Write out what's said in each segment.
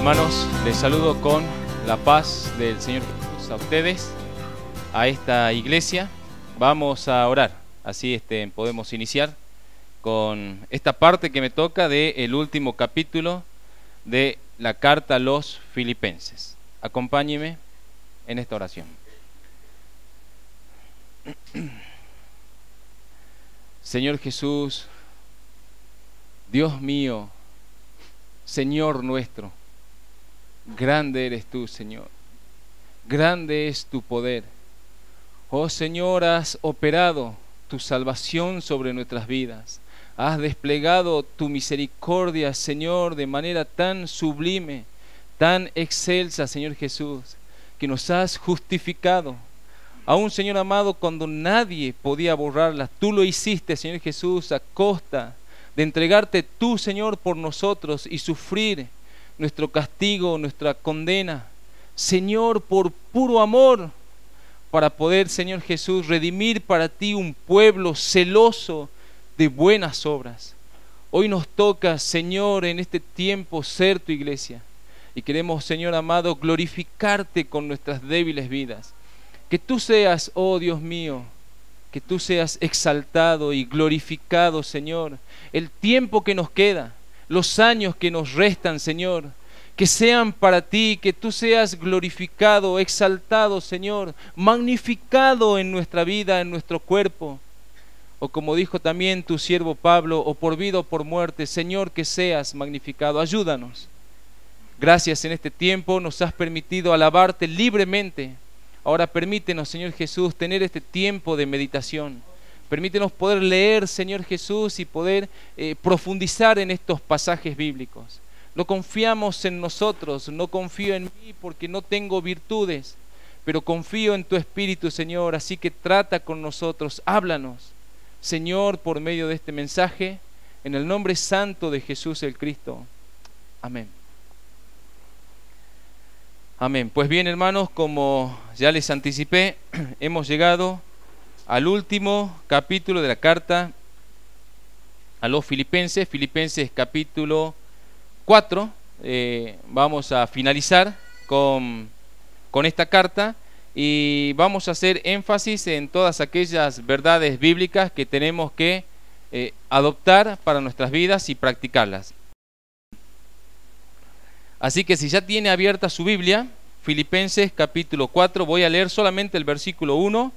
Hermanos, les saludo con la paz del Señor Jesús a ustedes, a esta iglesia. Vamos a orar, así podemos iniciar con esta parte que me toca del último capítulo de la carta a los Filipenses. Acompáñeme en esta oración. Señor Jesús, Dios mío, Señor nuestro, grande eres tú, Señor, grande es tu poder. Oh Señor, has operado tu salvación sobre nuestras vidas, has desplegado tu misericordia, Señor, de manera tan sublime, tan excelsa, Señor Jesús, que nos has justificado. Aún, Señor amado, cuando nadie podía borrarla, tú lo hiciste, Señor Jesús, a costa de entregarte tú, Señor, por nosotros y sufrir nuestro castigo, nuestra condena, Señor, por puro amor, para poder, Señor Jesús, redimir para ti un pueblo celoso de buenas obras. Hoy nos toca, Señor, en este tiempo ser tu iglesia, y queremos, Señor amado, glorificarte con nuestras débiles vidas. Que tú seas, oh Dios mío, que tú seas exaltado y glorificado, Señor, el tiempo que nos queda, los años que nos restan, Señor, que sean para ti, que tú seas glorificado, exaltado, Señor, magnificado en nuestra vida, en nuestro cuerpo. O como dijo también tu siervo Pablo, o por vida o por muerte, Señor, que seas magnificado. Ayúdanos. Gracias en este tiempo, nos has permitido alabarte libremente. Ahora permítenos, Señor Jesús, tener este tiempo de meditación. Permítenos poder leer, Señor Jesús, y poder profundizar en estos pasajes bíblicos. No confiamos en nosotros, no confío en mí porque no tengo virtudes, pero confío en tu Espíritu, Señor, así que trata con nosotros, háblanos, Señor, por medio de este mensaje, en el nombre santo de Jesús el Cristo. Amén. Amén. Pues bien, hermanos, como ya les anticipé, hemos llegado al último capítulo de la carta a los Filipenses, Filipenses capítulo 4. Vamos a finalizar con esta carta y vamos a hacer énfasis en todas aquellas verdades bíblicas que tenemos que adoptar para nuestras vidas y practicarlas. Así que si ya tiene abierta su Biblia, Filipenses capítulo 4, voy a leer solamente el versículo 1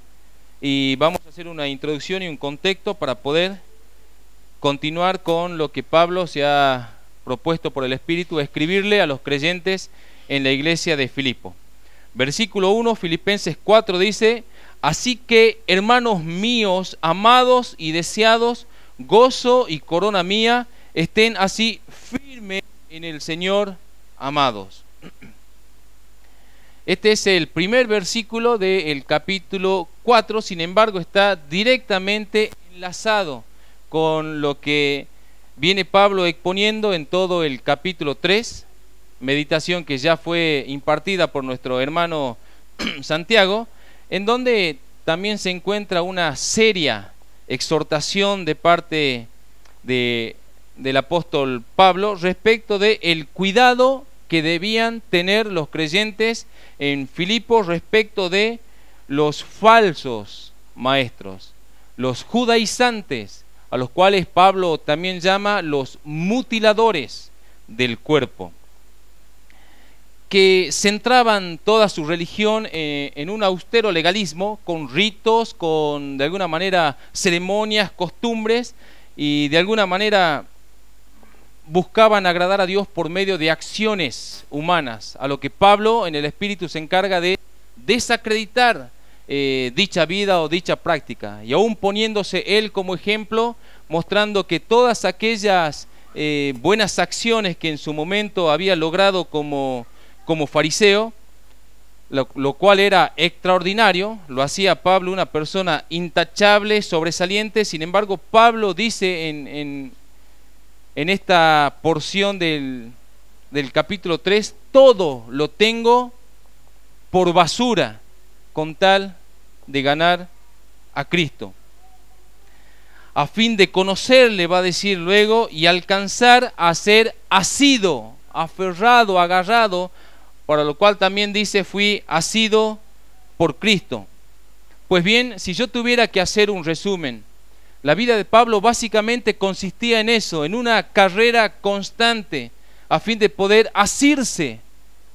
y vamos a hacer una introducción y un contexto para poder continuar con lo que Pablo se ha propuesto por el Espíritu escribirle a los creyentes en la iglesia de Filipo. Versículo 1, Filipenses 4 dice: así que, hermanos míos, amados y deseados, gozo y corona mía, estén así firmes en el Señor, amados. Este es el primer versículo del capítulo 4, sin embargo está directamente enlazado con lo que viene Pablo exponiendo en todo el capítulo 3, meditación que ya fue impartida por nuestro hermano Santiago, en donde también se encuentra una seria exhortación de parte del apóstol Pablo respecto del cuidado que debían tener los creyentes en Filipo respecto de los falsos maestros, los judaizantes, a los cuales Pablo también llama los mutiladores del cuerpo, que centraban toda su religión en un austero legalismo, con ritos, con de alguna manera ceremonias, costumbres, y de alguna manera buscaban agradar a Dios por medio de acciones humanas, a lo que Pablo en el Espíritu se encarga de desacreditar dicha vida o dicha práctica, y aún poniéndose él como ejemplo, mostrando que todas aquellas buenas acciones que en su momento había logrado como fariseo, lo cual era extraordinario, lo hacía Pablo una persona intachable, sobresaliente. Sin embargo, Pablo dice en esta porción del capítulo 3, todo lo tengo por basura con tal de ganar a Cristo, a fin de conocerle, va a decir luego, y alcanzar a ser asido aferrado, agarrado, para lo cual también dice, fui asido por Cristo. Pues bien, si yo tuviera que hacer un resumen, la vida de Pablo básicamente consistía en eso, en una carrera constante, a fin de poder asirse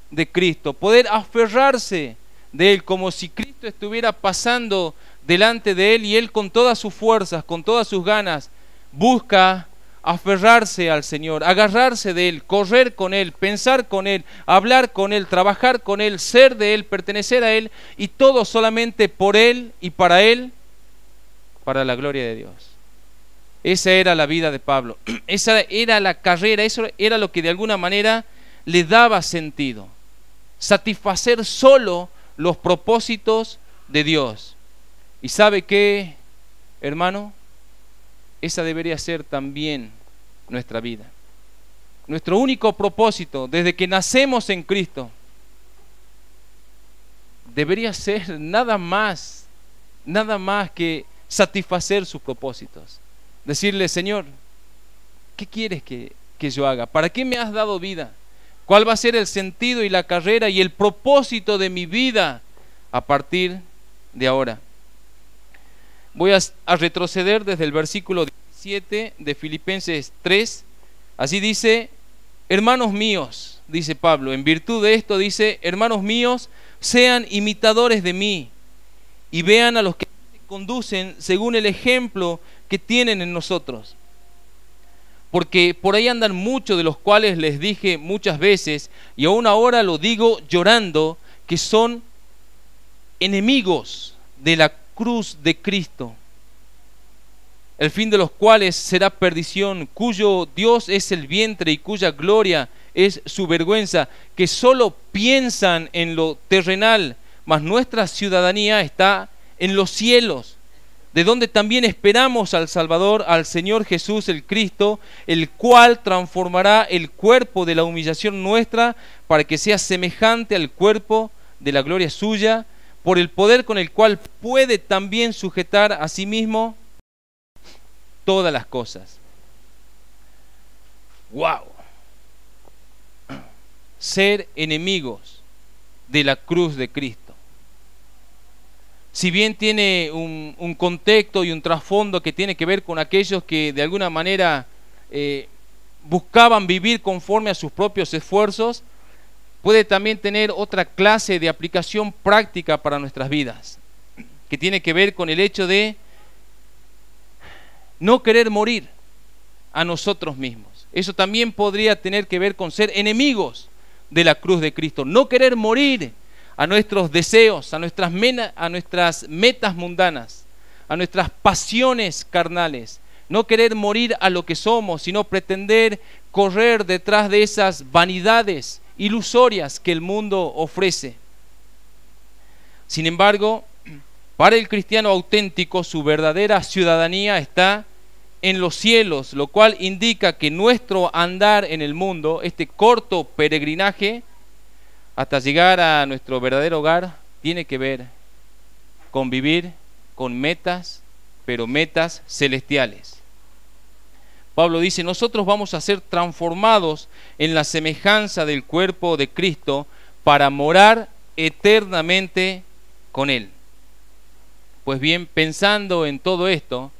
de Cristo, poder aferrarse de Él, como si Cristo estuviera pasando delante de Él y Él con todas sus fuerzas, con todas sus ganas, busca aferrarse al Señor, agarrarse de Él, correr con Él, pensar con Él, hablar con Él, trabajar con Él, ser de Él, pertenecer a Él, y todo solamente por Él y para Él, para la gloria de Dios. Esa era la vida de Pablo, esa era la carrera, eso era lo que de alguna manera le daba sentido, satisfacer solo los propósitos de Dios. ¿Y sabe qué, hermano? Esa debería ser también nuestra vida. Nuestro único propósito desde que nacemos en Cristo debería ser nada más que satisfacer sus propósitos. Decirle, Señor, ¿qué quieres que yo haga? ¿Para qué me has dado vida? ¿Cuál va a ser el sentido y la carrera y el propósito de mi vida a partir de ahora? Voy a retroceder desde el versículo 17 de Filipenses 3. Así dice, hermanos míos, dice Pablo, en virtud de esto dice, hermanos míos, sean imitadores de mí y vean a los que conducen según el ejemplo que tienen en nosotros. Porque por ahí andan muchos, de los cuales les dije muchas veces, y aún ahora lo digo llorando, que son enemigos de la cruz de Cristo, el fin de los cuales será perdición, cuyo Dios es el vientre y cuya gloria es su vergüenza, que solo piensan en lo terrenal, mas nuestra ciudadanía está en los cielos, de donde también esperamos al Salvador, al Señor Jesús el Cristo, el cual transformará el cuerpo de la humillación nuestra para que sea semejante al cuerpo de la gloria suya, por el poder con el cual puede también sujetar a sí mismo todas las cosas. ¡Wow! Ser enemigos de la cruz de Cristo. Si bien tiene un contexto y un trasfondo que tiene que ver con aquellos que de alguna manera buscaban vivir conforme a sus propios esfuerzos, puede también tener otra clase de aplicación práctica para nuestras vidas, que tiene que ver con el hecho de no querer morir a nosotros mismos. Eso también podría tener que ver con ser enemigos de la cruz de Cristo, no querer morir a nuestros deseos, a nuestras metas mundanas, a nuestras pasiones carnales, no querer morir a lo que somos, sino pretender correr detrás de esas vanidades ilusorias que el mundo ofrece. Sin embargo, para el cristiano auténtico, su verdadera ciudadanía está en los cielos, lo cual indica que nuestro andar en el mundo, este corto peregrinaje hasta llegar a nuestro verdadero hogar, tiene que ver con vivir con metas, pero metas celestiales. Pablo dice, nosotros vamos a ser transformados en la semejanza del cuerpo de Cristo para morar eternamente con Él. Pues bien, pensando en todo esto,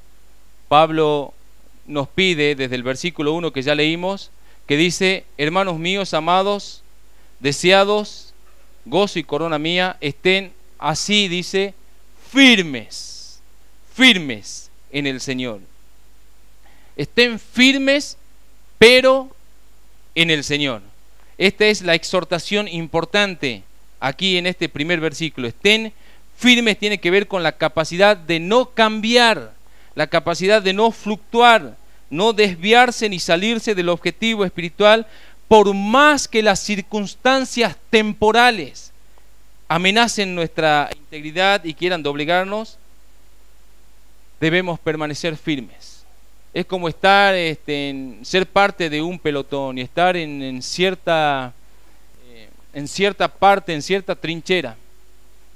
Pablo nos pide desde el versículo 1 que ya leímos, que dice, hermanos míos amados, deseados, gozo y corona mía, estén así, dice, firmes en el Señor. Estén firmes, pero en el Señor. Esta es la exhortación importante aquí en este primer versículo. Estén firmes tiene que ver con la capacidad de no cambiar, la capacidad de no fluctuar, no desviarse ni salirse del objetivo espiritual, por más que las circunstancias temporales amenacen nuestra integridad y quieran doblegarnos, debemos permanecer firmes. Es como estar, ser parte de un pelotón y estar en cierta parte, en cierta trinchera,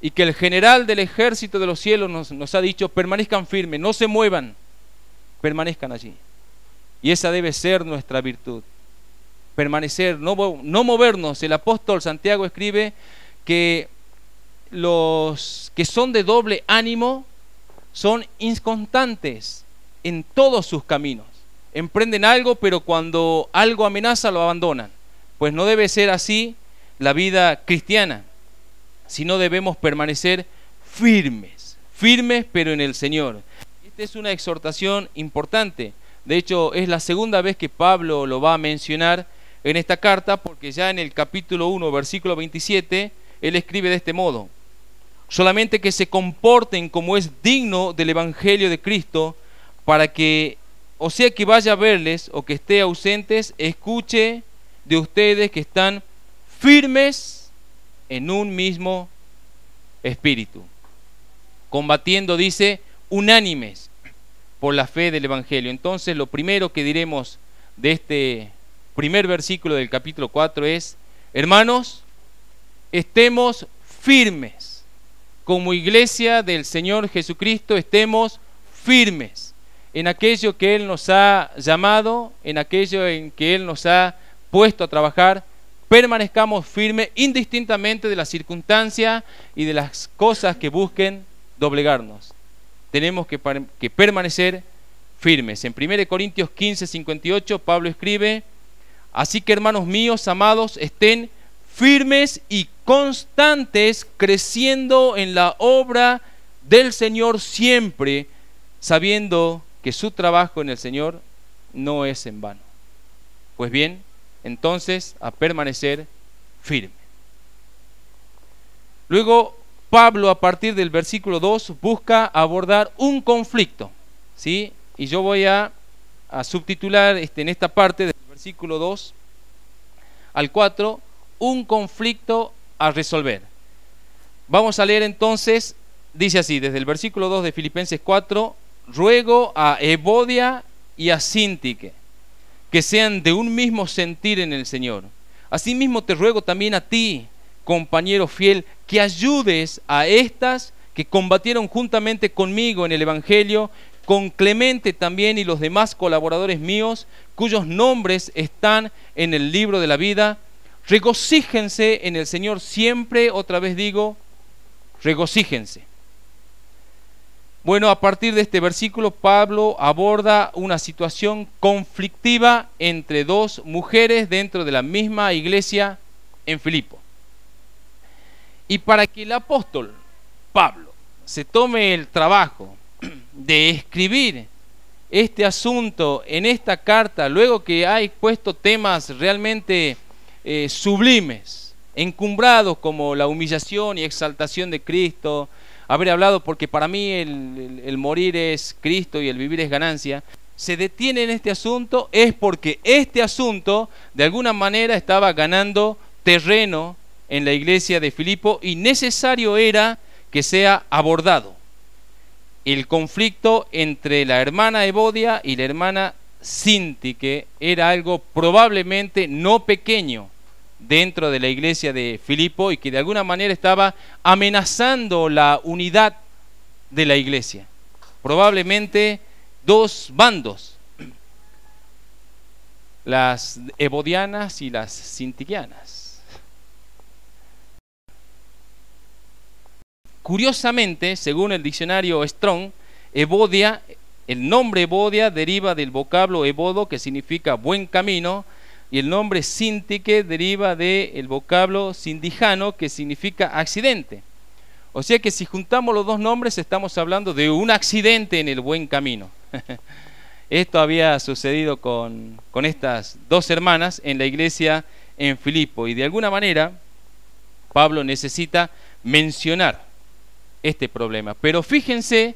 y que el general del ejército de los cielos nos ha dicho, permanezcan firmes, no se muevan, permanezcan allí. Y esa debe ser nuestra virtud, permanecer, no movernos. El apóstol Santiago escribe que los que son de doble ánimo son inconstantes en todos sus caminos. Emprenden algo, pero cuando algo amenaza lo abandonan. Pues no debe ser así la vida cristiana, sino debemos permanecer firmes pero en el Señor. Esta es una exhortación importante. De hecho, es la segunda vez que Pablo lo va a mencionar en esta carta, porque ya en el capítulo 1, versículo 27, él escribe de este modo: solamente que se comporten como es digno del Evangelio de Cristo, para que, o sea que vaya a verles o que esté ausentes, escuche de ustedes que están firmes en un mismo espíritu, combatiendo, dice, unánimes por la fe del Evangelio. Entonces, lo primero que diremos de este primer versículo del capítulo 4 es: hermanos, estemos firmes. Como iglesia del Señor Jesucristo, estemos firmes en aquello que Él nos ha llamado, en aquello en que Él nos ha puesto a trabajar. Permanezcamos firmes indistintamente de las circunstancias y de las cosas que busquen doblegarnos. Tenemos que permanecer firmes. En 1 Corintios 15, 58, Pablo escribe: así que, hermanos míos amados, estén firmes y constantes, creciendo en la obra del Señor siempre, sabiendo que su trabajo en el Señor no es en vano. Pues bien, entonces, a permanecer firme. Luego, Pablo, a partir del versículo 2, busca abordar un conflicto, ¿sí? Y yo voy a subtitular en esta parte del versículo 2 al 4, un conflicto a resolver. Vamos a leer entonces, dice así, desde el versículo 2 de Filipenses 4: ruego a Evodia y a Síntique que sean de un mismo sentir en el Señor. Asimismo te ruego también a ti, compañero fiel, que ayudes a estas que combatieron juntamente conmigo en el Evangelio, con Clemente también y los demás colaboradores míos, cuyos nombres están en el libro de la vida. Regocíjense en el Señor siempre. Otra vez digo, regocíjense. Bueno, a partir de este versículo, Pablo aborda una situación conflictiva entre dos mujeres dentro de la misma iglesia en Filipo. Y para que el apóstol Pablo se tome el trabajo de escribir este asunto en esta carta, luego que ha expuesto temas realmente sublimes, encumbrados como la humillación y exaltación de Cristo, haber hablado, porque para mí el morir es Cristo y el vivir es ganancia, se detiene en este asunto, es porque este asunto de alguna manera estaba ganando terreno en la iglesia de Filipo y necesario era que sea abordado. El conflicto entre la hermana Evodia y la hermana Síntique era algo probablemente no pequeño dentro de la iglesia de Filipo y que de alguna manera estaba amenazando la unidad de la iglesia. Probablemente dos bandos, las evodianas y las sintiquianas. Curiosamente, según el diccionario Strong, Evodia, el nombre Evodia deriva del vocablo evodo, que significa buen camino, y el nombre Síntique deriva del vocablo sindijano, que significa accidente. O sea que si juntamos los dos nombres estamos hablando de un accidente en el buen camino. Esto había sucedido con estas dos hermanas en la iglesia en Filipo, y de alguna manera Pablo necesita mencionar este problema. Pero fíjense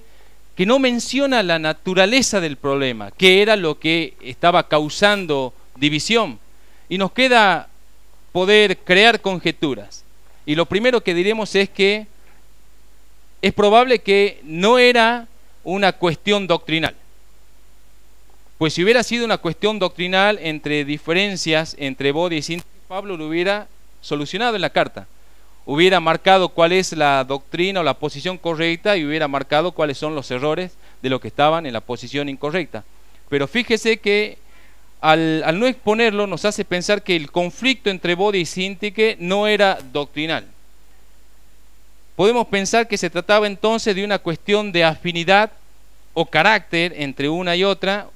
que no menciona la naturaleza del problema, que era lo que estaba causando división, y nos queda poder crear conjeturas. Y lo primero que diremos es que es probable que no era una cuestión doctrinal, pues si hubiera sido una cuestión doctrinal entre diferencias entre Evodia y Síntique, Pablo lo hubiera solucionado en la carta, hubiera marcado cuál es la doctrina o la posición correcta y hubiera marcado cuáles son los errores de los que estaban en la posición incorrecta. Pero fíjese que al no exponerlo, nos hace pensar que el conflicto entre Evodia y Síntique no era doctrinal. Podemos pensar que se trataba entonces de una cuestión de afinidad o carácter entre una y otra,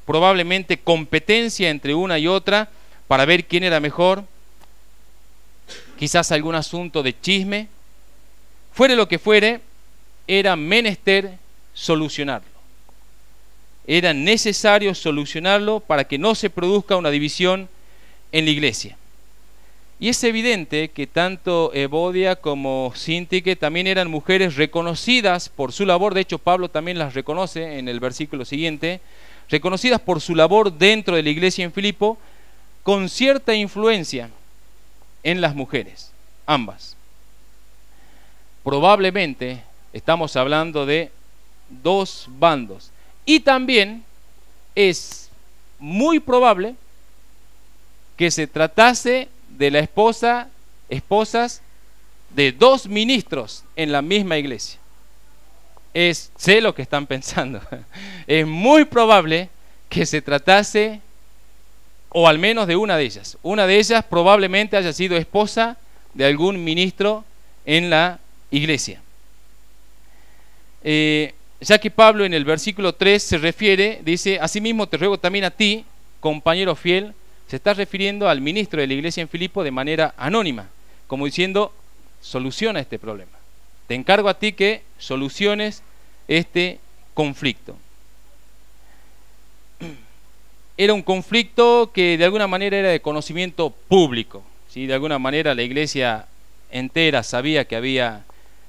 probablemente competencia entre una y otra para ver quién era mejor, quizás algún asunto de chisme. Fuere lo que fuere, era menester solucionarlo. Era necesario solucionarlo para que no se produzca una división en la iglesia. Y es evidente que tanto Evodia como Síntique también eran mujeres reconocidas por su labor. De hecho, Pablo también las reconoce en el versículo siguiente, reconocidas por su labor dentro de la iglesia en Filipo, con cierta influencia en las mujeres, ambas. Probablemente estamos hablando de dos bandos. Y también es muy probable que se tratase de la esposas de dos ministros en la misma iglesia. Sé lo que están pensando. Es muy probable que se tratase, o al menos de una de ellas. Una de ellas probablemente haya sido esposa de algún ministro en la iglesia. Ya que Pablo en el versículo 3 se refiere, dice: asimismo te ruego también a ti, compañero fiel. Se está refiriendo al ministro de la iglesia en Filipo de manera anónima, como diciendo: soluciona este problema. Te encargo a ti que soluciones este conflicto. Era un conflicto que de alguna manera era de conocimiento público, ¿sí? De alguna manera la iglesia entera sabía que había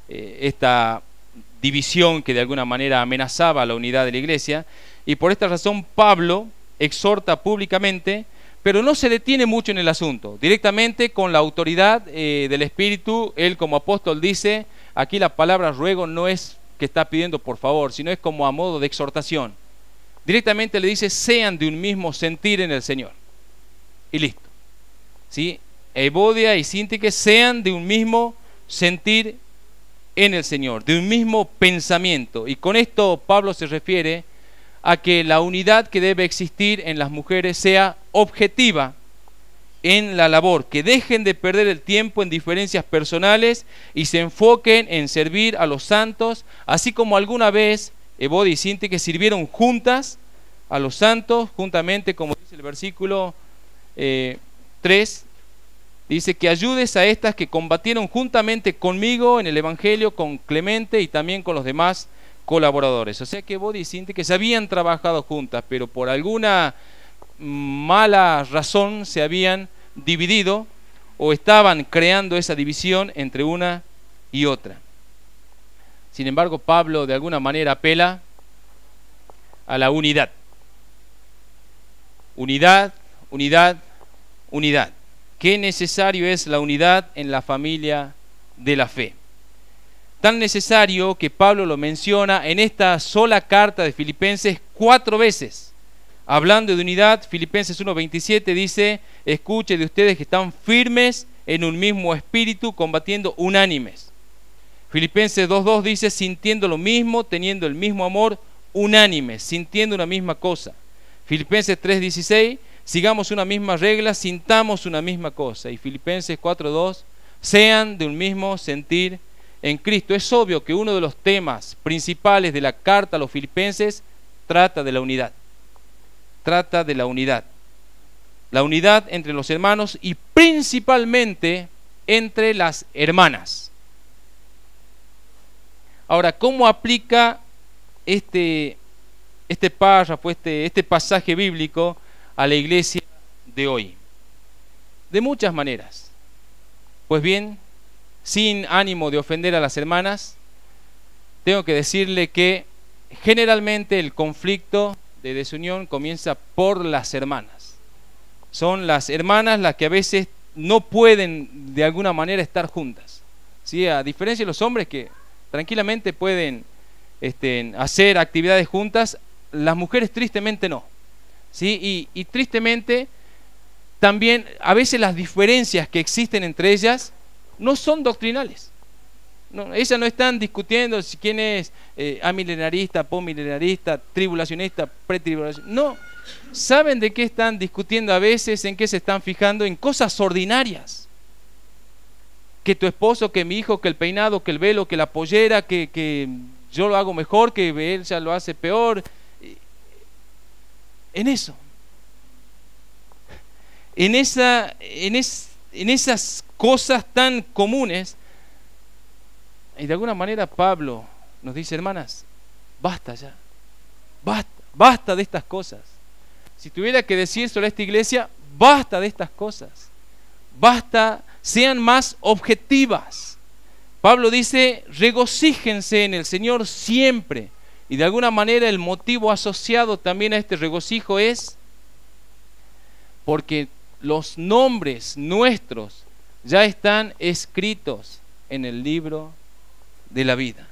esta división que de alguna manera amenazaba la unidad de la iglesia, y por esta razón Pablo exhorta públicamente, pero no se detiene mucho en el asunto. Directamente con la autoridad del Espíritu, él como apóstol dice, aquí la palabra ruego no es que está pidiendo por favor, sino es como a modo de exhortación. Directamente le dice: sean de un mismo sentir en el Señor. Y listo. ¿Sí? Evodia y Síntique sean de un mismo sentir en el Señor, de un mismo pensamiento. Y con esto Pablo se refiere a que la unidad que debe existir en las mujeres sea objetiva en la labor, que dejen de perder el tiempo en diferencias personales y se enfoquen en servir a los santos, así como alguna vez Evodia y Síntique sirvieron juntas a los santos, juntamente, como dice el versículo 3, dice: que ayudes a estas que combatieron juntamente conmigo en el Evangelio, con Clemente y también con los demás colaboradores. O sea que Evodia y Síntique se habían trabajado juntas, pero por alguna mala razón se habían dividido o estaban creando esa división entre una y otra. Sin embargo, Pablo de alguna manera apela a la unidad. Unidad, unidad, unidad. Qué necesario es la unidad en la familia de la fe. Tan necesario que Pablo lo menciona en esta sola carta de Filipenses 4 veces. Hablando de unidad, Filipenses 1:27 dice: escuche de ustedes que están firmes en un mismo espíritu, combatiendo unánimes. Filipenses 2:2 dice: sintiendo lo mismo, teniendo el mismo amor, unánimes, sintiendo una misma cosa. Filipenses 3:16: sigamos una misma regla, sintamos una misma cosa. Y Filipenses 4:2: sean de un mismo sentir en Cristo. Es obvio que uno de los temas principales de la carta a los filipenses trata de la unidad. Trata de la unidad. La unidad entre los hermanos y principalmente entre las hermanas. Ahora, ¿cómo aplica este párrafo, este pasaje bíblico a la iglesia de hoy? De muchas maneras. Pues bien, sin ánimo de ofender a las hermanas, tengo que decirle que generalmente el conflicto de desunión comienza por las hermanas. Son las hermanas las que a veces no pueden de alguna manera estar juntas, ¿sí? A diferencia de los hombres que tranquilamente pueden hacer actividades juntas, las mujeres tristemente no, ¿sí? Y tristemente también a veces las diferencias que existen entre ellas no son doctrinales. No, ellas no están discutiendo si quién es amilenarista, postmilenarista, tribulacionista, pretribulacionista. No, ¿Saben de qué están discutiendo a veces? ¿En qué se están fijando? En cosas ordinarias. Que tu esposo, que mi hijo, que el peinado, que el velo, que la pollera, que yo lo hago mejor, que él ya lo hace peor. En eso. En esas cosas tan comunes. Y de alguna manera Pablo nos dice, hermanas, basta ya. Basta de estas cosas. Si tuviera que decir sobre esta iglesia, basta de estas cosas. Basta, sean más objetivas. Pablo dice, regocíjense en el Señor siempre. Y de alguna manera el motivo asociado también a este regocijo es porque los nombres nuestros ya están escritos en el libro de la vida.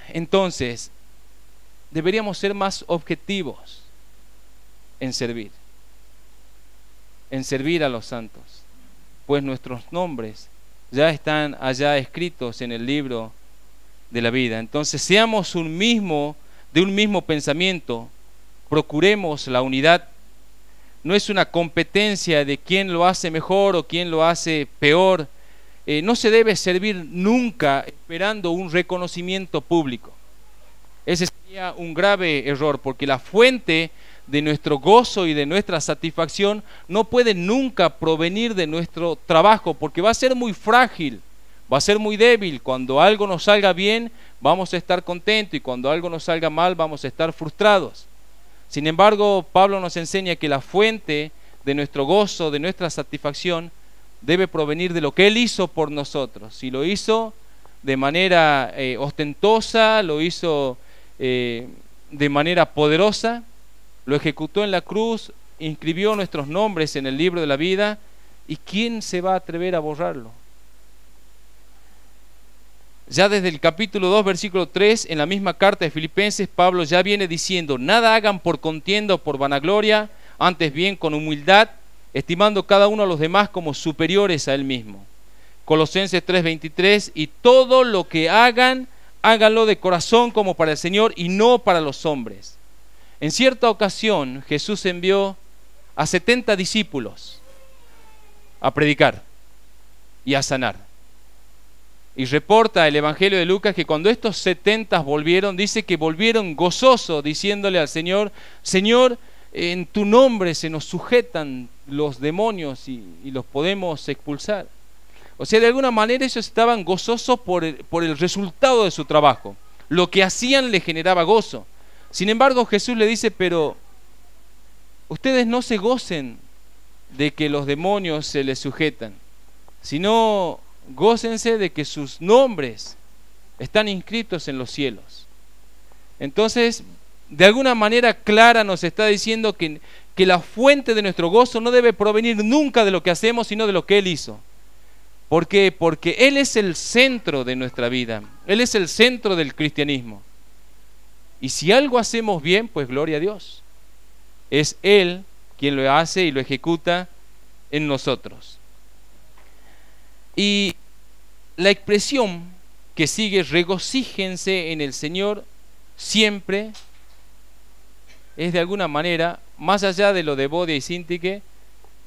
Entonces, deberíamos ser más objetivos en servir a los santos, pues nuestros nombres ya están allá escritos en el libro de la vida. Entonces, seamos de un mismo pensamiento, procuremos la unidad. No es una competencia de quién lo hace mejor o quién lo hace peor. No se debe servir nunca esperando un reconocimiento público. Ese sería un grave error, porque la fuente de nuestro gozo y de nuestra satisfacción no puede nunca provenir de nuestro trabajo, porque va a ser muy frágil, va a ser muy débil. Cuando algo nos salga bien, vamos a estar contentos, y cuando algo nos salga mal, vamos a estar frustrados. Sin embargo, Pablo nos enseña que la fuente de nuestro gozo, de nuestra satisfacción, debe provenir de lo que Él hizo por nosotros. Si lo hizo de manera ostentosa, lo hizo de manera poderosa, lo ejecutó en la cruz, inscribió nuestros nombres en el libro de la vida, ¿y quién se va a atrever a borrarlo? Ya desde el capítulo 2, versículo 3, en la misma carta de Filipenses, Pablo ya viene diciendo, nada hagan por contienda o por vanagloria, antes bien con humildad, estimando cada uno a los demás como superiores a él mismo. Colosenses 3:23, y todo lo que hagan, háganlo de corazón como para el Señor y no para los hombres. En cierta ocasión Jesús envió a 70 discípulos a predicar y a sanar. Y reporta el Evangelio de Lucas que cuando estos 70 volvieron, dice que volvieron gozosos, diciéndole al Señor, Señor, en tu nombre se nos sujetan los demonios y los podemos expulsar. O sea, de alguna manera ellos estaban gozosos por el resultado de su trabajo. Lo que hacían les generaba gozo. Sin embargo, Jesús le dice, pero ustedes no se gocen de que los demonios se les sujetan, sino gócense de que sus nombres están inscritos en los cielos. Entonces, de alguna manera clara nos está diciendo que la fuente de nuestro gozo no debe provenir nunca de lo que hacemos, sino de lo que Él hizo. ¿Por qué? Porque Él es el centro de nuestra vida. Él es el centro del cristianismo. Y si algo hacemos bien, pues gloria a Dios. Es Él quien lo hace y lo ejecuta en nosotros. Y la expresión que sigue, regocíjense en el Señor siempre, es de alguna manera, más allá de lo de Bodia y Sintique,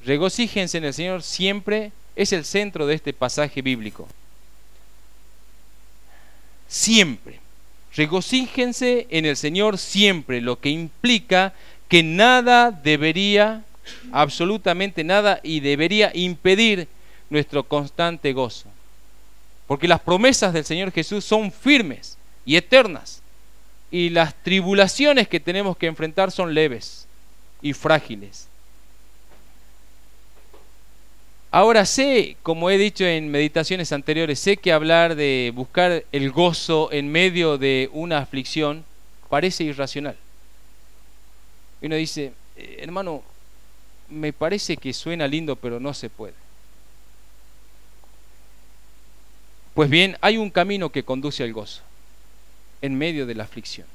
regocíjense en el Señor siempre, es el centro de este pasaje bíblico. Siempre. Regocíjense en el Señor siempre, lo que implica que nada debería, absolutamente nada, y debería impedir nuestro constante gozo. Porque las promesas del Señor Jesús son firmes y eternas, y las tribulaciones que tenemos que enfrentar son leves y frágiles. Ahora sé, como he dicho en meditaciones anteriores, sé que hablar de buscar el gozo en medio de una aflicción parece irracional. Y uno dice, hermano, me parece que suena lindo, pero no se puede. Pues bien, hay un camino que conduce al gozo en medio de la aflicción.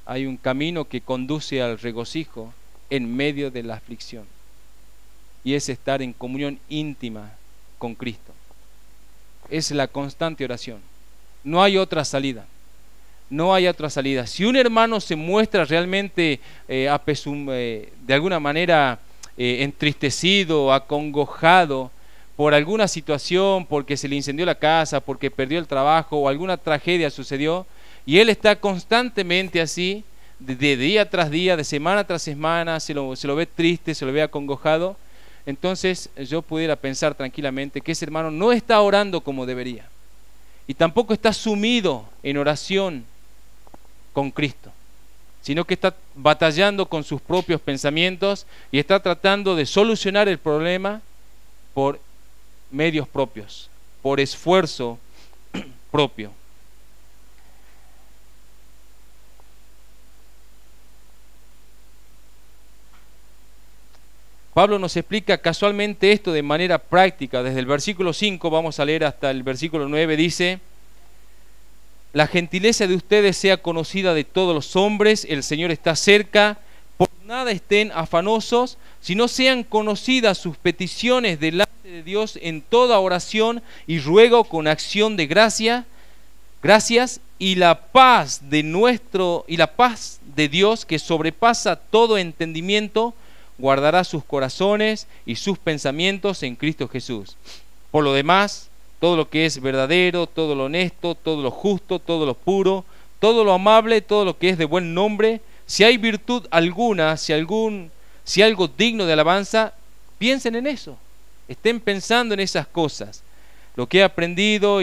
Hay un camino que conduce al regocijo en medio de la aflicción. Y es estar en comunión íntima con Cristo. Es la constante oración. No hay otra salida. No hay otra salida. Si un hermano se muestra realmente de alguna manera entristecido, acongojado por alguna situación, porque se le incendió la casa, porque perdió el trabajo o alguna tragedia sucedió, y él está constantemente así, de día tras día, de semana tras semana, se lo ve triste, se lo ve acongojado, entonces yo pudiera pensar tranquilamente que ese hermano no está orando como debería, y tampoco está sumido en oración con Cristo, sino que está batallando con sus propios pensamientos y está tratando de solucionar el problema por medios propios, por esfuerzo propio. Pablo nos explica casualmente esto de manera práctica. Desde el versículo 5, vamos a leer hasta el versículo 9, dice: la gentileza de ustedes sea conocida de todos los hombres, el Señor está cerca, por nada estén afanosos, sino sean conocidas sus peticiones delante de Dios en toda oración y ruego con acción de gracias, y la paz de Dios, que sobrepasa todo entendimiento, guardará sus corazones y sus pensamientos en Cristo Jesús. Por lo demás, todo lo que es verdadero, todo lo honesto, todo lo justo, todo lo puro, todo lo amable, todo lo que es de buen nombre, si hay virtud alguna, si algo digno de alabanza, piensen en eso. Estén pensando en esas cosas. Lo que he aprendido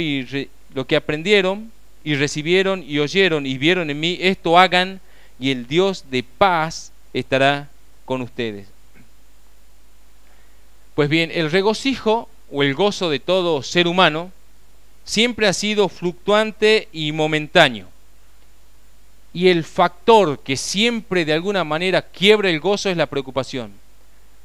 lo que aprendieron y recibieron y oyeron y vieron en mí, esto hagan, y el Dios de paz estará con ustedes. Pues bien, el regocijo o el gozo de todo ser humano siempre ha sido fluctuante y momentáneo. Y el factor que siempre de alguna manera quiebra el gozo es la preocupación.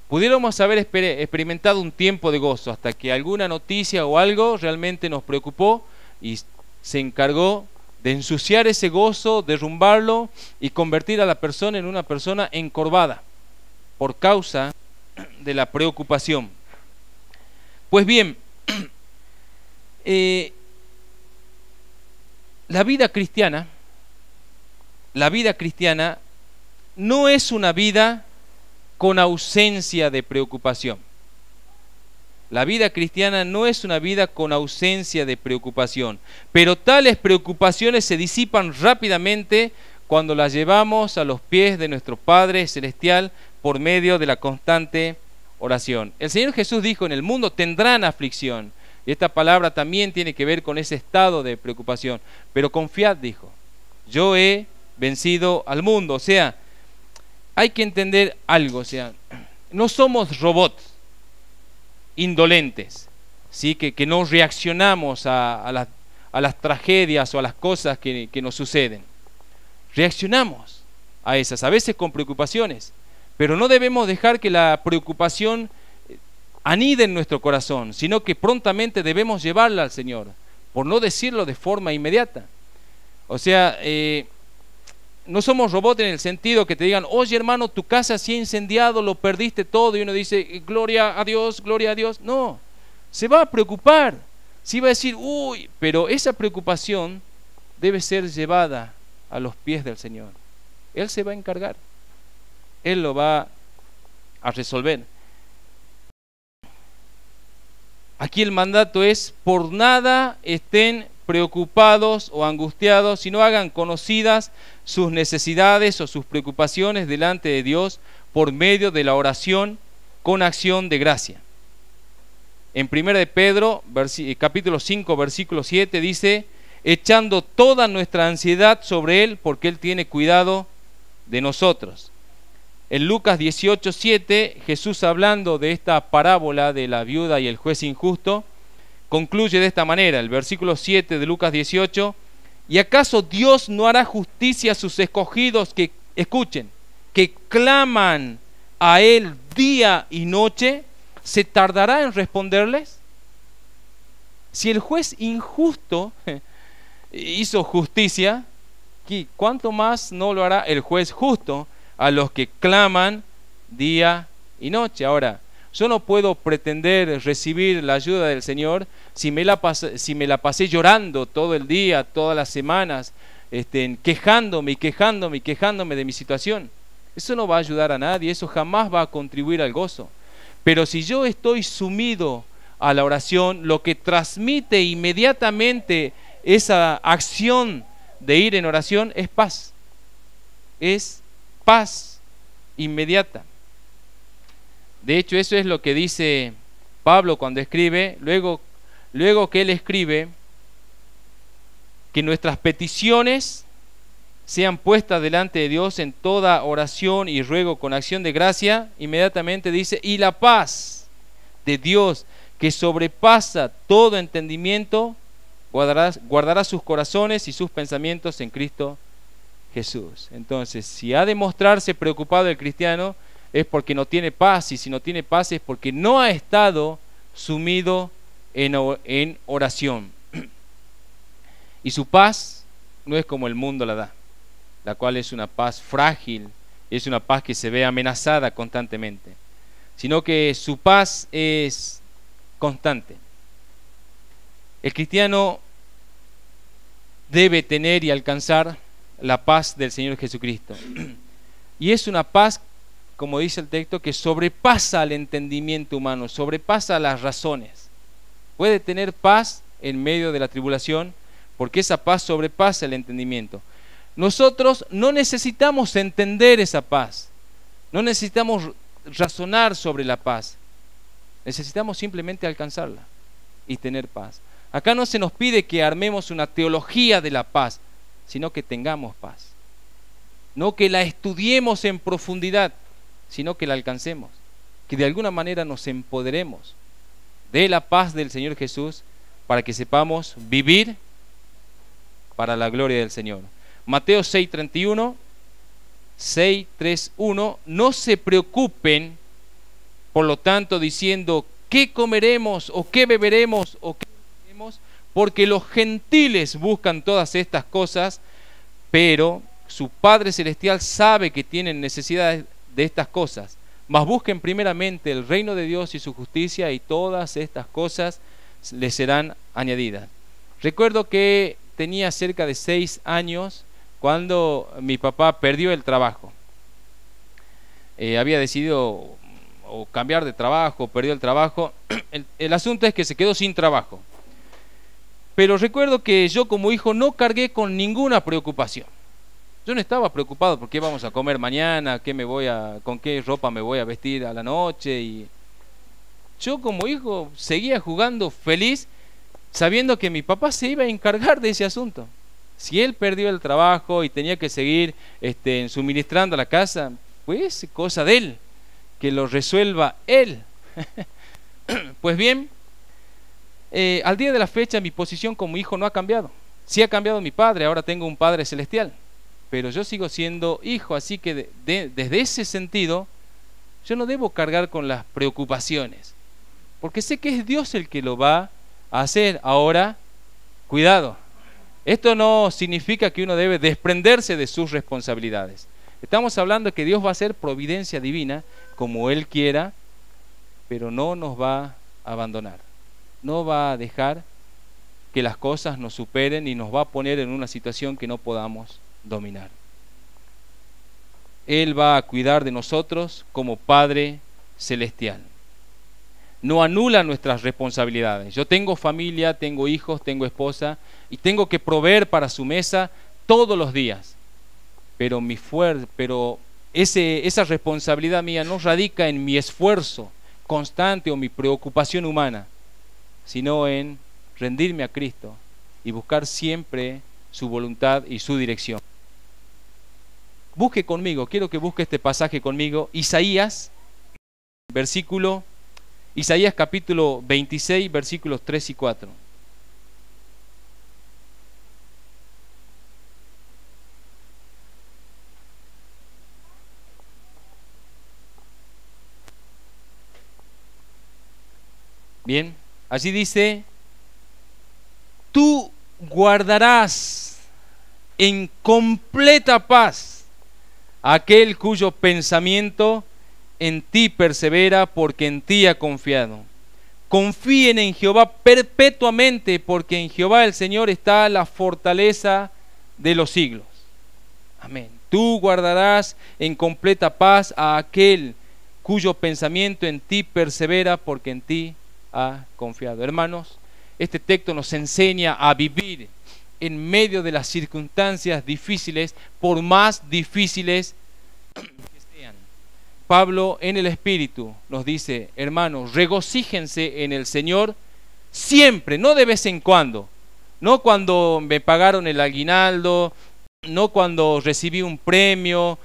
Pudiéramos haber experimentado un tiempo de gozo hasta que alguna noticia o algo realmente nos preocupó y se encargó de ensuciar ese gozo, derrumbarlo y convertir a la persona en una persona encorvada por causa de la preocupación. Pues bien, la vida cristiana no es una vida con ausencia de preocupación. La vida cristiana no es una vida con ausencia de preocupación, pero tales preocupaciones se disipan rápidamente cuando las llevamos a los pies de nuestro Padre Celestial por medio de la constante oración. El Señor Jesús dijo: en el mundo tendrán aflicción. Y esta palabra también tiene que ver con ese estado de preocupación. Pero confiad, dijo, yo he vencido al mundo. O sea, hay que entender algo. O sea, no somos robots indolentes, ¿sí? que no reaccionamos a las tragedias o a las cosas que nos suceden. Reaccionamos a esas, a veces con preocupaciones, pero no debemos dejar que la preocupación anide en nuestro corazón, sino que prontamente debemos llevarla al Señor, por no decirlo de forma inmediata. O sea, no somos robots en el sentido que te digan: oye hermano, tu casa se ha incendiado, lo perdiste todo, y uno dice: gloria a Dios, gloria a Dios. No, se va a preocupar, sí va a decir: uy, pero esa preocupación debe ser llevada a los pies del Señor. Él se va a encargar, Él lo va a resolver. Aquí el mandato es: por nada estén preocupados o angustiados, sino hagan conocidas sus necesidades o sus preocupaciones delante de Dios por medio de la oración con acción de gracia. En 1 de Pedro, capítulo 5, versículo 7 dice: echando toda nuestra ansiedad sobre Él, porque Él tiene cuidado de nosotros. En Lucas 18:7, Jesús, hablando de esta parábola de la viuda y el juez injusto, concluye de esta manera, el versículo 7 de Lucas 18: ¿y acaso Dios no hará justicia a sus escogidos que, escuchen, que claman a Él día y noche? ¿Se tardará en responderles? Si el juez injusto hizo justicia, ¿cuánto más no lo hará el juez justo a los que claman día y noche? Ahora, yo no puedo pretender recibir la ayuda del Señor si me la pasé llorando todo el día, todas las semanas, quejándome y quejándome y quejándome de mi situación. Eso no va a ayudar a nadie, eso jamás va a contribuir al gozo. Pero si yo estoy sumido a la oración, lo que transmite inmediatamente esa acción de ir en oración es paz. Es paz inmediata. De hecho, eso es lo que dice Pablo cuando escribe, luego que él escribe que nuestras peticiones sean puestas delante de Dios en toda oración y ruego con acción de gracia, inmediatamente dice, y la paz de Dios, que sobrepasa todo entendimiento, guardará sus corazones y sus pensamientos en Cristo Jesús. Entonces, si ha de mostrarse preocupado el cristiano, es porque no tiene paz, y si no tiene paz es porque no ha estado sumido en oración. Y su paz no es como el mundo la da, la cual es una paz frágil, es una paz que se ve amenazada constantemente, sino que su paz es constante. El cristiano debe tener y alcanzar la paz del Señor Jesucristo. Y es una paz, como dice el texto, que sobrepasa al entendimiento humano, sobrepasa las razones. Puede tener paz en medio de la tribulación, porque esa paz sobrepasa el entendimiento. Nosotros no necesitamos entender esa paz, no necesitamos razonar sobre la paz, necesitamos simplemente alcanzarla y tener paz. Acá no se nos pide que armemos una teología de la paz, sino que tengamos paz. No que la estudiemos en profundidad, sino que la alcancemos, que de alguna manera nos empoderemos de la paz del Señor Jesús para que sepamos vivir para la gloria del Señor. Mateo 6:31, no se preocupen, por lo tanto, diciendo qué comeremos o qué beberemos o qué beberemos, porque los gentiles buscan todas estas cosas, pero su Padre Celestial sabe que tienen necesidad de estas cosas. Mas busquen primeramente el reino de Dios y su justicia, y todas estas cosas les serán añadidas. Recuerdo que tenía cerca de 6 años cuando mi papá perdió el trabajo. Había decidido cambiar de trabajo, perdió el trabajo. El asunto es que se quedó sin trabajo. Pero recuerdo que yo como hijo no cargué con ninguna preocupación. Yo no estaba preocupado por qué vamos a comer mañana, con qué ropa me voy a vestir a la noche. Y yo como hijo seguía jugando feliz, sabiendo que mi papá se iba a encargar de ese asunto. Si él perdió el trabajo y tenía que seguir suministrando a la casa, pues cosa de él, que lo resuelva él. Pues bien, al día de la fecha mi posición como hijo no ha cambiado. Sí ha cambiado mi padre, ahora tengo un Padre Celestial, pero yo sigo siendo hijo, así que desde ese sentido yo no debo cargar con las preocupaciones, porque sé que es Dios el que lo va a hacer. Ahora, cuidado, esto no significa que uno debe desprenderse de sus responsabilidades. Estamos hablando de que Dios va a hacer providencia divina como Él quiera, pero no nos va a abandonar, no va a dejar que las cosas nos superen y nos va a poner en una situación que no podamos dominar. Él va a cuidar de nosotros como Padre Celestial. No anula nuestras responsabilidades. Yo tengo familia, tengo hijos, tengo esposa y tengo que proveer para su mesa todos los días. Pero esa responsabilidad mía no radica en mi esfuerzo constante o mi preocupación humana, sino en rendirme a Cristo y buscar siempre su voluntad y su dirección. Busque conmigo, quiero que busque este pasaje conmigo, Isaías capítulo 26, versículos 3 y 4. Bien, allí dice: tú guardarás en completa paz a aquel cuyo pensamiento en ti persevera, porque en ti ha confiado. Confíen en Jehová perpetuamente, porque en Jehová el Señor está la fortaleza de los siglos. Amén. Tú guardarás en completa paz a aquel cuyo pensamiento en ti persevera, porque en ti ha confiado. Hermanos, este texto nos enseña a vivir en medio de las circunstancias difíciles, por más difíciles que sean. Pablo en el Espíritu nos dice: hermanos, regocíjense en el Señor siempre, no de vez en cuando, no cuando me pagaron el aguinaldo, no cuando recibí un premio,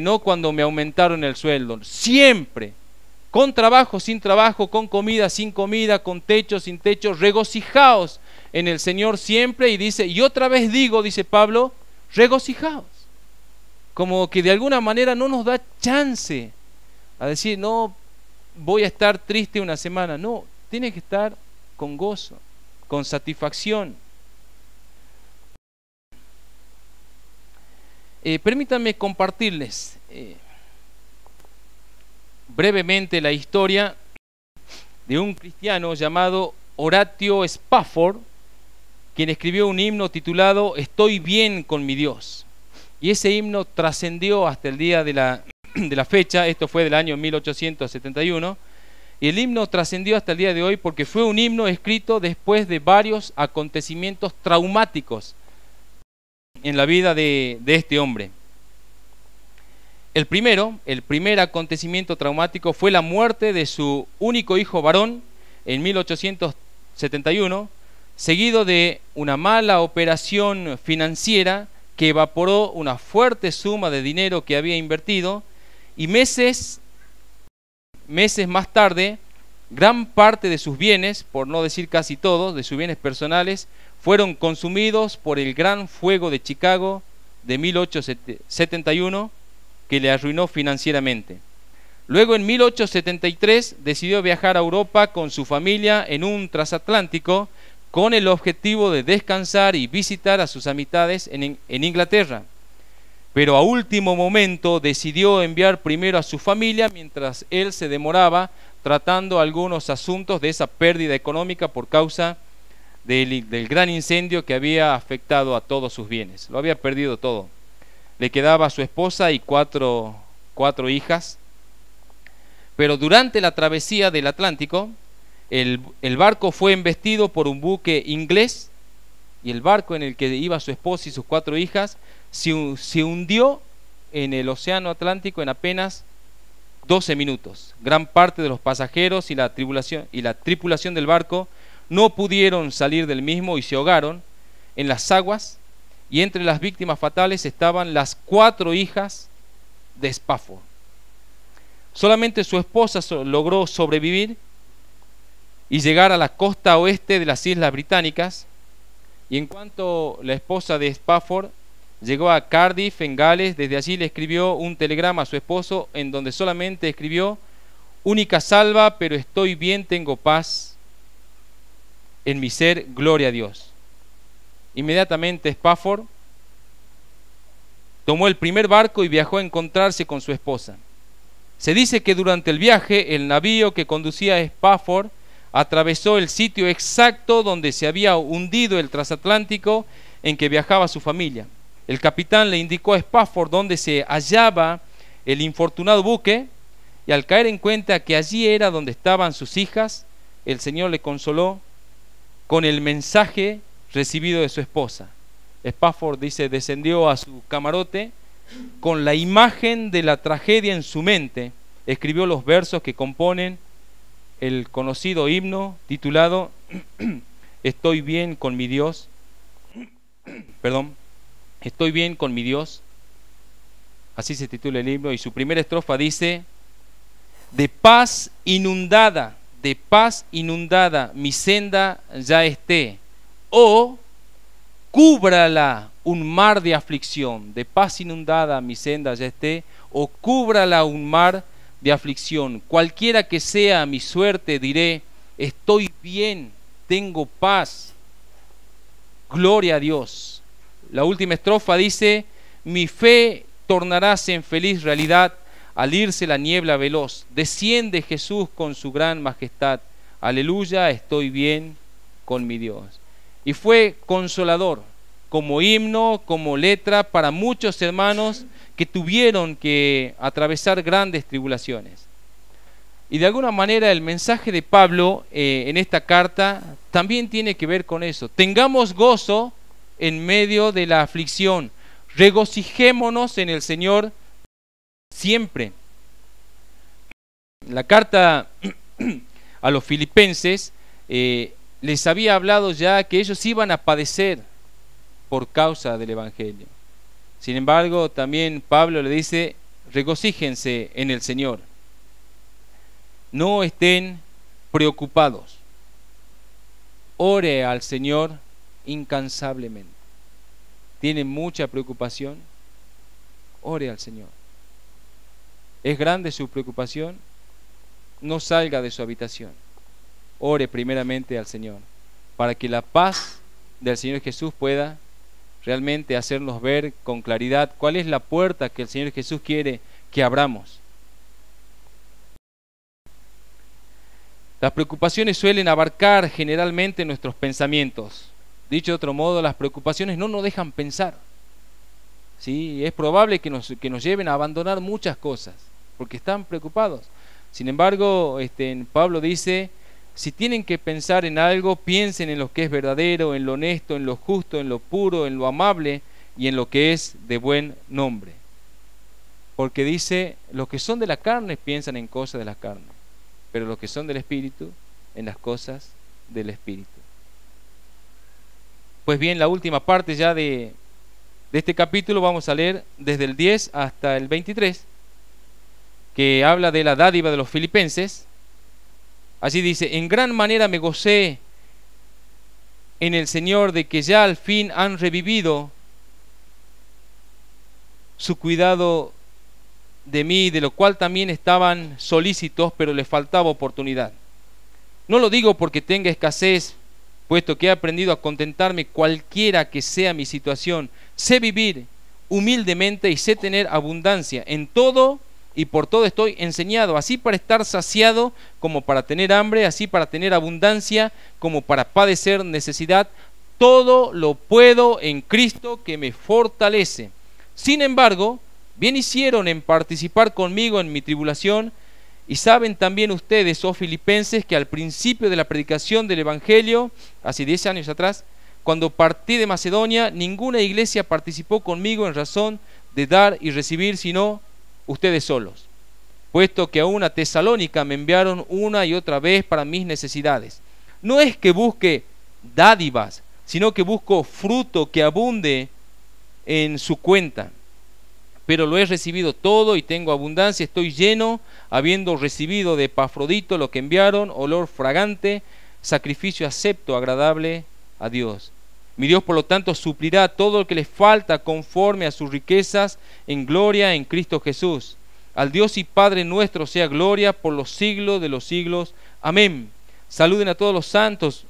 no cuando me aumentaron el sueldo, siempre, con trabajo, sin trabajo, con comida, sin comida, con techo, sin techo, regocijaos en el Señor siempre. Y dice, y otra vez digo, dice Pablo, regocijaos. Como que de alguna manera no nos da chance a decir, no, voy a estar triste una semana. No, tiene que estar con gozo, con satisfacción. Permítanme compartirles brevemente la historia de un cristiano llamado Horatio Spafford, quien escribió un himno titulado Estoy bien con mi Dios. Y ese himno trascendió hasta el día de la fecha. Esto fue del año 1871. Y el himno trascendió hasta el día de hoy porque fue un himno escrito después de varios acontecimientos traumáticos en la vida de este hombre. El primer acontecimiento traumático fue la muerte de su único hijo varón en 1871, seguido de una mala operación financiera que evaporó una fuerte suma de dinero que había invertido, y meses más tarde, gran parte de sus bienes, por no decir casi todos, de sus bienes personales, fueron consumidos por el gran fuego de Chicago de 1871, que le arruinó financieramente. Luego, en 1873, decidió viajar a Europa con su familia en un transatlántico con el objetivo de descansar y visitar a sus amistades en Inglaterra. Pero a último momento decidió enviar primero a su familia mientras él se demoraba tratando algunos asuntos de esa pérdida económica por causa del gran incendio que había afectado a todos sus bienes. Lo había perdido todo. Le quedaba a su esposa y cuatro hijas. Pero durante la travesía del Atlántico, el barco fue embestido por un buque inglés, y el barco en el que iba su esposa y sus 4 hijas se hundió en el océano Atlántico en apenas 12 minutos. Gran parte de los pasajeros y la tripulación del barco no pudieron salir del mismo y se ahogaron en las aguas, y entre las víctimas fatales estaban las 4 hijas de Spafford. Solamente su esposa logró sobrevivir y llegar a la costa oeste de las Islas Británicas, y en cuanto la esposa de Spafford llegó a Cardiff, en Gales, desde allí le escribió un telegrama a su esposo en donde solamente escribió: única salva, pero estoy bien, tengo paz en mi ser, gloria a Dios. Inmediatamente Spafford tomó el primer barco y viajó a encontrarse con su esposa. Se dice que durante el viaje el navío que conducía a Spafford atravesó el sitio exacto donde se había hundido el transatlántico en que viajaba su familia. El capitán le indicó a Spafford dónde se hallaba el infortunado buque, y al caer en cuenta que allí era donde estaban sus hijas, el Señor le consoló con el mensaje recibido de su esposa. Spafford, dice, descendió a su camarote con la imagen de la tragedia en su mente, escribió los versos que componen el conocido himno titulado Estoy bien con mi Dios. Estoy bien con mi Dios. Así se titula el himno, y su primera estrofa dice: de paz inundada, mi senda ya esté, o cúbrala un mar de aflicción. De paz inundada mi senda ya esté, o cúbrala un mar de aflicción. Cualquiera que sea mi suerte, diré: estoy bien, tengo paz, gloria a Dios. La última estrofa dice: mi fe tornaráse en feliz realidad al irse la niebla veloz. Desciende Jesús con su gran majestad. Aleluya, estoy bien con mi Dios. Y fue consolador como himno, como letra para muchos hermanos que tuvieron que atravesar grandes tribulaciones. Y de alguna manera el mensaje de Pablo en esta carta también tiene que ver con eso. Tengamos gozo en medio de la aflicción, regocijémonos en el Señor siempre. La carta a los filipenses les había hablado ya que ellos iban a padecer por causa del Evangelio. Sin embargo, también Pablo le dice, regocíjense en el Señor. No estén preocupados. Ore al Señor incansablemente. ¿Tiene mucha preocupación? Ore al Señor. ¿Es grande su preocupación? No salga de su habitación. Ore primeramente al Señor, para que la paz del Señor Jesús pueda realmente hacernos ver con claridad cuál es la puerta que el Señor Jesús quiere que abramos. Las preocupaciones suelen abarcar generalmente nuestros pensamientos. Dicho de otro modo, las preocupaciones no nos dejan pensar. ¿Sí? Es probable que nos lleven a abandonar muchas cosas, porque están preocupados. Sin embargo, Pablo dice, si tienen que pensar en algo, piensen en lo que es verdadero, en lo honesto, en lo justo, en lo puro, en lo amable y en lo que es de buen nombre. Porque dice, los que son de la carne piensan en cosas de la carne, pero los que son del Espíritu, en las cosas del Espíritu. Pues bien, la última parte ya de este capítulo vamos a leer desde el 10 hasta el 23, que habla de la dádiva de los filipenses. Así dice, en gran manera me gocé en el Señor de que ya al fin han revivido su cuidado de mí, de lo cual también estaban solícitos, pero les faltaba oportunidad. No lo digo porque tenga escasez, puesto que he aprendido a contentarme cualquiera que sea mi situación. Sé vivir humildemente y sé tener abundancia. En todo y por todo estoy enseñado, así para estar saciado como para tener hambre, así para tener abundancia como para padecer necesidad. Todo lo puedo en Cristo que me fortalece. Sin embargo, bien hicieron en participar conmigo en mi tribulación, y saben también ustedes, oh filipenses, que al principio de la predicación del Evangelio, hace 10 años atrás, cuando partí de Macedonia, ninguna iglesia participó conmigo en razón de dar y recibir, sino ustedes solos, puesto que aún a Tesalónica me enviaron una y otra vez para mis necesidades. No es que busque dádivas, sino que busco fruto que abunde en su cuenta. Pero lo he recibido todo y tengo abundancia, estoy lleno, habiendo recibido de Epafrodito lo que enviaron, olor fragante, sacrificio acepto, agradable a Dios. Mi Dios, por lo tanto, suplirá todo lo que les falta conforme a sus riquezas en gloria en Cristo Jesús. Al Dios y Padre nuestro sea gloria por los siglos de los siglos. Amén. Saluden a todos los santos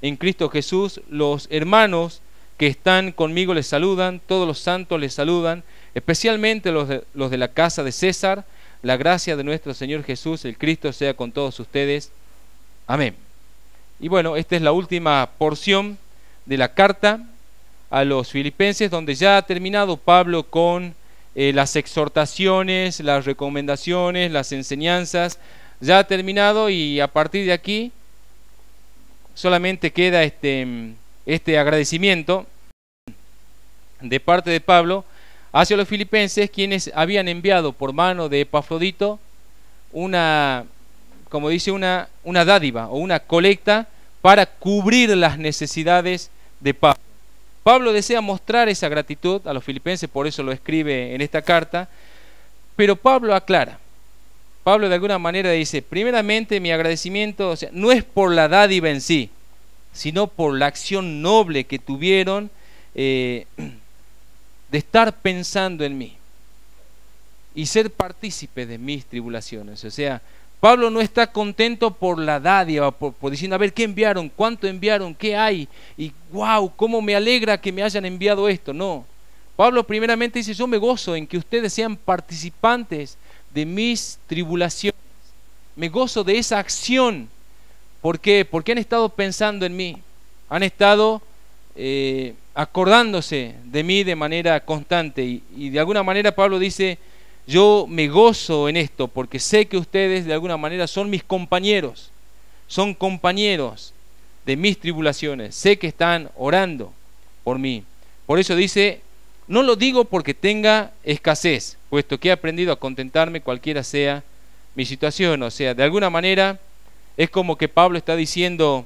en Cristo Jesús. Los hermanos que están conmigo les saludan, todos los santos les saludan, especialmente los de la casa de César. La gracia de nuestro Señor Jesús, el Cristo, sea con todos ustedes. Amén. Y bueno, esta es la última porción de la carta a los filipenses, donde ya ha terminado Pablo con las exhortaciones, las recomendaciones, las enseñanzas. Ya ha terminado, y a partir de aquí solamente queda este agradecimiento de parte de Pablo hacia los filipenses, quienes habían enviado por mano de Epafrodito una dádiva o una colecta para cubrir las necesidades de Pablo. Pablo desea mostrar esa gratitud a los filipenses, por eso lo escribe en esta carta, pero Pablo aclara. Pablo de alguna manera dice, primeramente mi agradecimiento, no es por la dádiva en sí, sino por la acción noble que tuvieron de estar pensando en mí y ser partícipe de mis tribulaciones. O sea, Pablo no está contento por la dádiva, por diciendo, a ver, ¿qué enviaron? ¿Cuánto enviaron? ¿Qué hay? Y wow, cómo me alegra que me hayan enviado esto. No, Pablo primeramente dice, yo me gozo en que ustedes sean participantes de mis tribulaciones. Me gozo de esa acción. ¿Por qué? Porque han estado pensando en mí. Han estado acordándose de mí de manera constante. Y de alguna manera Pablo dice, yo me gozo en esto porque sé que ustedes de alguna manera son mis compañeros, son compañeros de mis tribulaciones, sé que están orando por mí. Por eso dice, no lo digo porque tenga escasez, puesto que he aprendido a contentarme cualquiera sea mi situación. O sea, de alguna manera es como que Pablo está diciendo,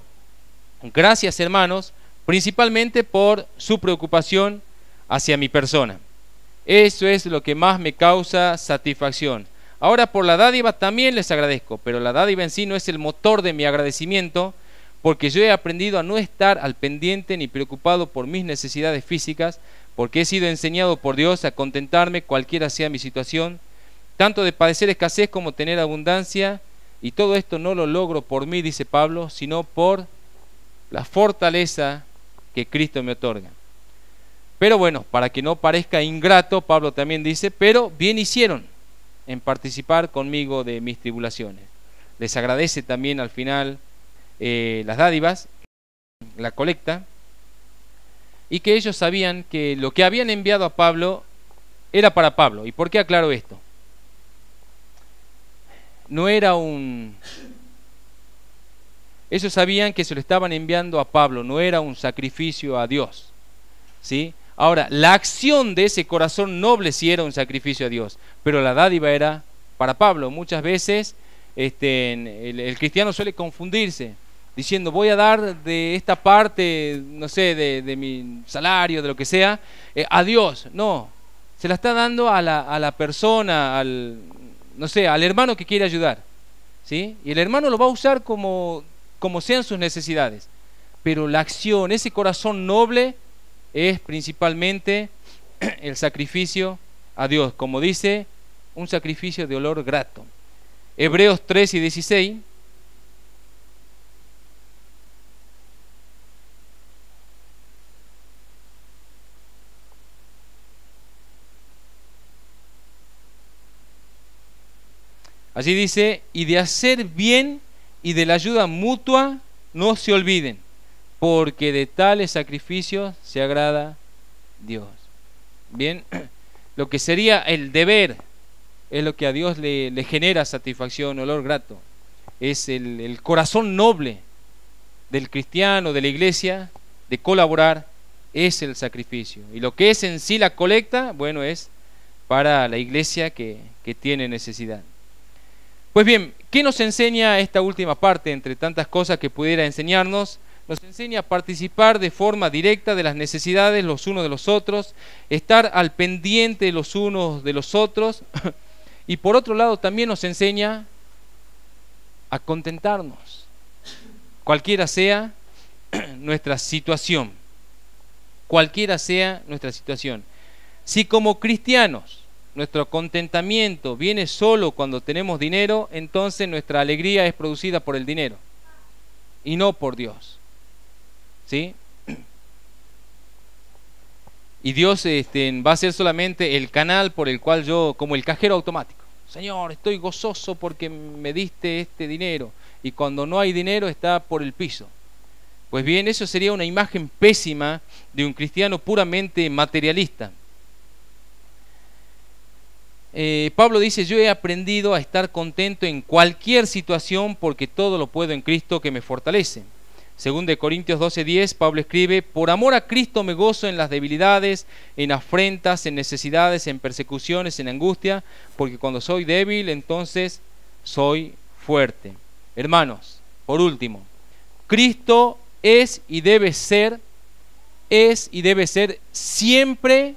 gracias hermanos, principalmente por su preocupación hacia mi persona. Eso es lo que más me causa satisfacción. Ahora por la dádiva también les agradezco, pero la dádiva en sí no es el motor de mi agradecimiento, porque yo he aprendido a no estar al pendiente ni preocupado por mis necesidades físicas, porque he sido enseñado por Dios a contentarme cualquiera sea mi situación, tanto de padecer escasez como tener abundancia, y todo esto no lo logro por mí, dice Pablo, sino por la fortaleza que Cristo me otorga. Pero bueno, para que no parezca ingrato, Pablo también dice, pero bien hicieron en participar conmigo de mis tribulaciones. Les agradece también al final las dádivas, la colecta, y que ellos sabían que lo que habían enviado a Pablo era para Pablo. ¿Y por qué aclaro esto? No era ellos sabían que se lo estaban enviando a Pablo, no era un sacrificio a Dios, ¿sí? Ahora, la acción de ese corazón noble sí era un sacrificio a Dios, pero la dádiva era para Pablo. Muchas veces el cristiano suele confundirse, diciendo voy a dar de esta parte, no sé, de mi salario, de lo que sea, a Dios. No, se la está dando a la persona, no sé, al hermano que quiere ayudar, ¿sí? Y el hermano lo va a usar como sean sus necesidades, pero la acción, ese corazón noble, es principalmente el sacrificio a Dios, como dice, un sacrificio de olor grato. Hebreos 3:16. Allí dice, y de hacer bien y de la ayuda mutua no se olviden, porque de tales sacrificios se agrada Dios. Bien, lo que sería el deber es lo que a Dios le genera satisfacción, olor grato. Es el corazón noble del cristiano, de la iglesia, de colaborar, es el sacrificio. Y lo que es en sí la colecta, bueno, es para la iglesia que tiene necesidad. Pues bien, ¿qué nos enseña esta última parte entre tantas cosas que pudiera enseñarnos? Nos enseña a participar de forma directa de las necesidades los unos de los otros, estar al pendiente de los unos de los otros, y por otro lado también nos enseña a contentarnos, cualquiera sea nuestra situación, cualquiera sea nuestra situación. Si como cristianos nuestro contentamiento viene solo cuando tenemos dinero, entonces nuestra alegría es producida por el dinero y no por Dios, ¿sí? Y Dios va a ser solamente el canal por el cual yo, como el cajero automático, Señor, estoy gozoso porque me diste este dinero, y cuando no hay dinero está por el piso. Pues bien, eso sería una imagen pésima de un cristiano puramente materialista. Pablo dice, yo he aprendido a estar contento en cualquier situación porque todo lo puedo en Cristo que me fortalece. Según de Corintios 12:10, Pablo escribe, por amor a Cristo me gozo en las debilidades, en afrentas, en necesidades, en persecuciones, en angustia, porque cuando soy débil, entonces soy fuerte. Hermanos, por último, Cristo es y debe ser siempre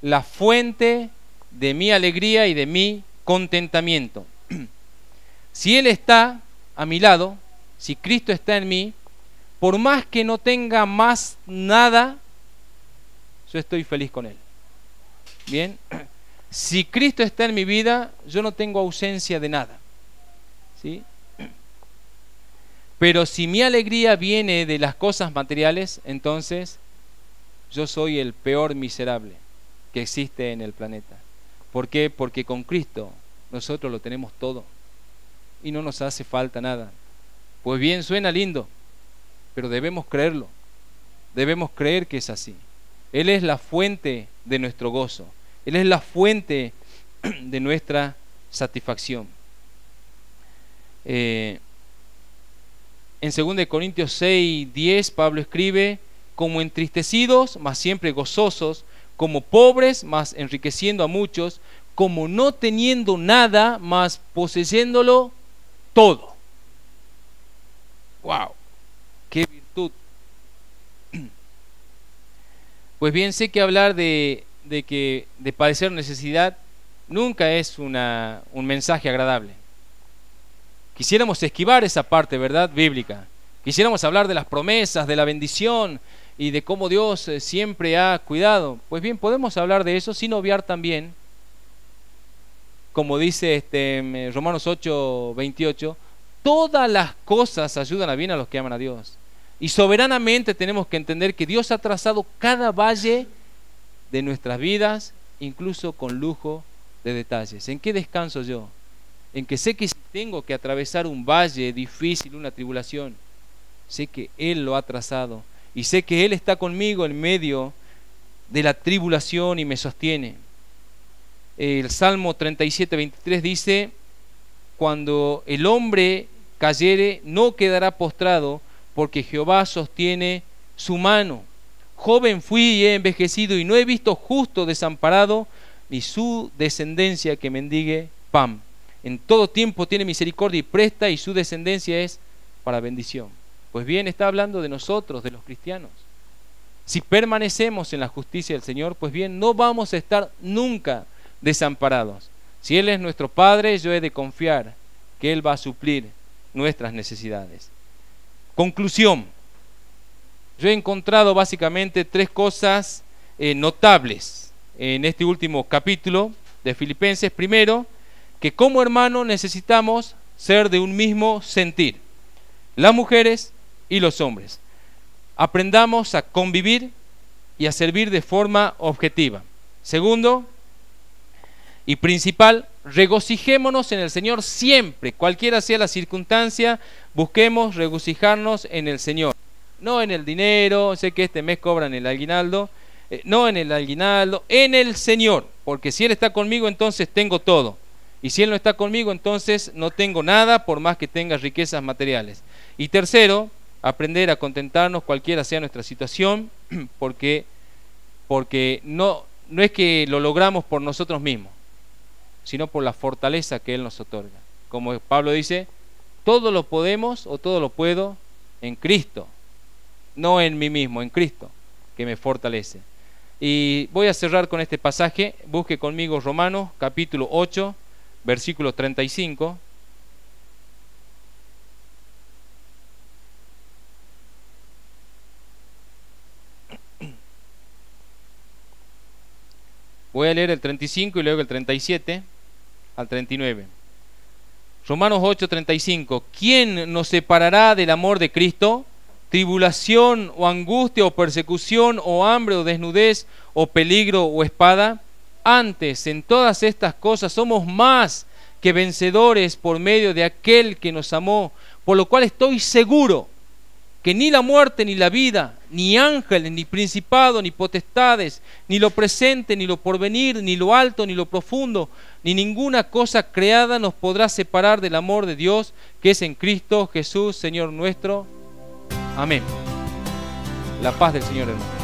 la fuente de mi alegría y de mi contentamiento. Si Él está a mi lado, si Cristo está en mí, por más que no tenga más nada, yo estoy feliz con Él. Bien, si Cristo está en mi vida, yo no tengo ausencia de nada, ¿sí? Pero si mi alegría viene de las cosas materiales, entonces yo soy el peor miserable que existe en el planeta. ¿Por qué? Porque con Cristo nosotros lo tenemos todo y no nos hace falta nada. Pues bien, suena lindo, pero debemos creerlo. debemos creer que es así. Él es la fuente de nuestro gozo. Él es la fuente de nuestra satisfacción. En 2 Corintios 6:10 Pablo escribe: como entristecidos, mas siempre gozosos, como pobres, mas enriqueciendo a muchos, como no teniendo nada, mas poseyéndolo todo. ¡Wow! ¡Qué virtud! Pues bien, sé que hablar de padecer necesidad nunca es un mensaje agradable. Quisiéramos esquivar esa parte, ¿verdad?, bíblica. Quisiéramos hablar de las promesas, de la bendición y de cómo Dios siempre ha cuidado. Pues bien, podemos hablar de eso sin obviar también, como dice Romanos 8:28, todas las cosas ayudan a bien a los que aman a Dios. Y soberanamente tenemos que entender que Dios ha trazado cada valle de nuestras vidas, incluso con lujo de detalles. ¿En qué descanso yo? En que sé que si tengo que atravesar un valle difícil, una tribulación, sé que Él lo ha trazado y sé que Él está conmigo en medio de la tribulación y me sostiene. El Salmo 37:23 dice: cuando el hombre cayere, no quedará postrado, porque Jehová sostiene su mano. Joven fui y he envejecido, y no he visto justo desamparado, ni su descendencia que mendigue pan. En todo tiempo tiene misericordia y presta, y su descendencia es para bendición. Pues bien, está hablando de nosotros, de los cristianos. Si permanecemos en la justicia del Señor, pues bien, no vamos a estar nunca desamparados. Si Él es nuestro Padre, yo he de confiar que Él va a suplir nuestras necesidades. Conclusión. Yo he encontrado básicamente tres cosas notables en este último capítulo de Filipenses. Primero, que como hermanos necesitamos ser de un mismo sentir, las mujeres y los hombres. Aprendamos a convivir y a servir de forma objetiva. Segundo y principal, regocijémonos en el Señor siempre, cualquiera sea la circunstancia, busquemos regocijarnos en el Señor. No en el dinero, sé que este mes cobran el aguinaldo, no en el aguinaldo, en el Señor, porque si Él está conmigo, entonces tengo todo. Y si Él no está conmigo, entonces no tengo nada, por más que tenga riquezas materiales. Y tercero, aprender a contentarnos cualquiera sea nuestra situación, porque no es que lo logramos por nosotros mismos, sino por la fortaleza que Él nos otorga. Como Pablo dice, todo lo podemos o todo lo puedo en Cristo, no en mí mismo, en Cristo, que me fortalece. Y voy a cerrar con este pasaje. Busque conmigo Romanos capítulo 8, versículo 35. Voy a leer el 35 y luego el 37 al 39. Romanos 8, 35. ¿Quién nos separará del amor de Cristo? ¿Tribulación o angustia o persecución o hambre o desnudez o peligro o espada? Antes, en todas estas cosas somos más que vencedores por medio de aquel que nos amó, por lo cual estoy seguro que ni la muerte ni la vida, ni ángeles, ni principados, ni potestades, ni lo presente, ni lo porvenir, ni lo alto, ni lo profundo, ni ninguna cosa creada nos podrá separar del amor de Dios que es en Cristo Jesús, Señor nuestro. Amén. La paz del Señor, hermano.